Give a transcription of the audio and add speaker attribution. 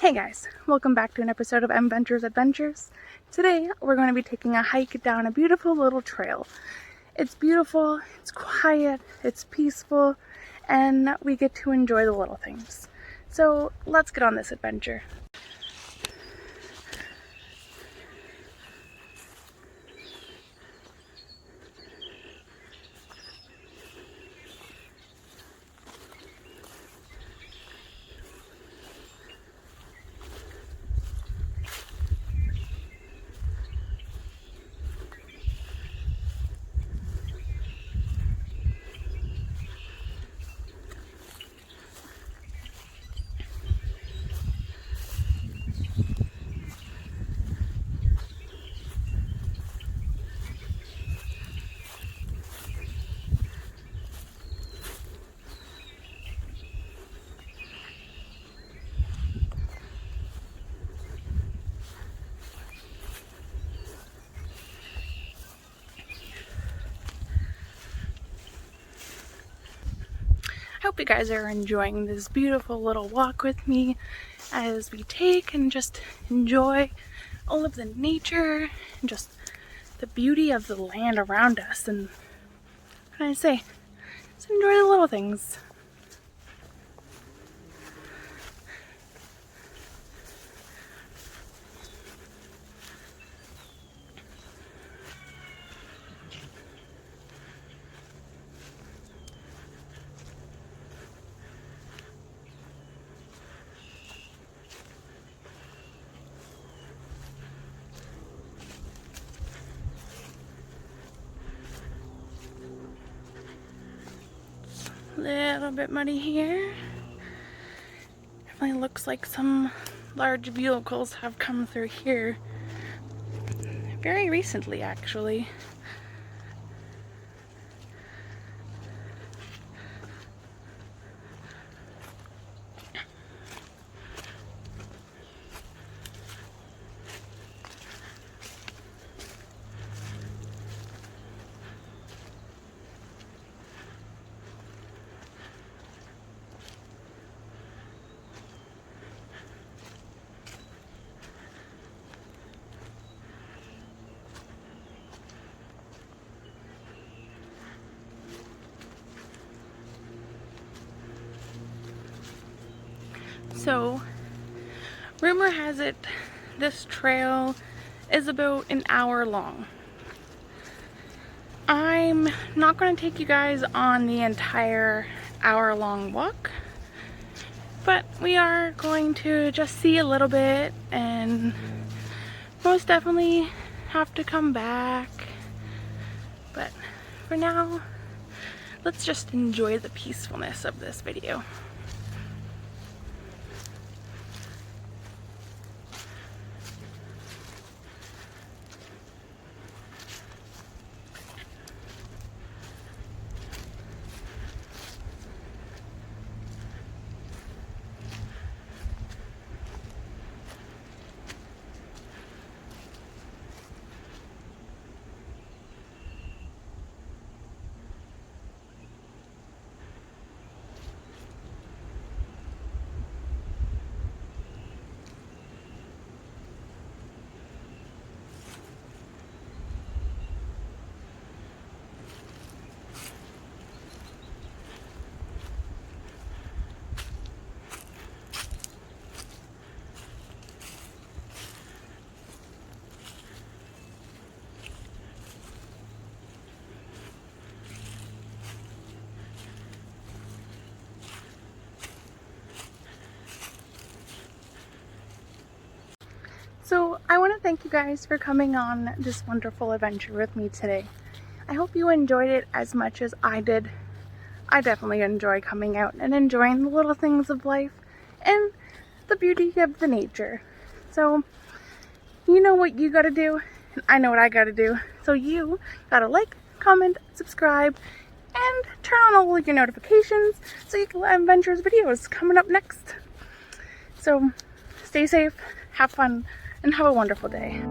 Speaker 1: Hey guys, welcome back to an episode of Emmventures. Today we're going to be taking a hike down a beautiful little trail. It's beautiful, it's quiet, it's peaceful, and we get to enjoy the little things. So let's get on this adventure. I hope you guys are enjoying this beautiful little walk with me as we take and just enjoy all of the nature and just the beauty of the land around us. And what can I say? Just enjoy the little things. Little bit muddy here. Definitely looks like some large vehicles have come through here very recently, actually. So, rumor has it this trail is about an hour long. I'm not going to take you guys on the entire hour-long walk, but we are going to just see a little bit and most definitely have to come back. But for now, let's just enjoy the peacefulness of this video. So I want to thank you guys for coming on this wonderful adventure with me today. I hope you enjoyed it as much as I did. I definitely enjoy coming out and enjoying the little things of life and the beauty of the nature. So you know what you gotta do, and I know what I gotta do. So you gotta like, comment, subscribe, and turn on all of your notifications so you can get Emmventures videos coming up next. So stay safe, have fun, and have a wonderful day.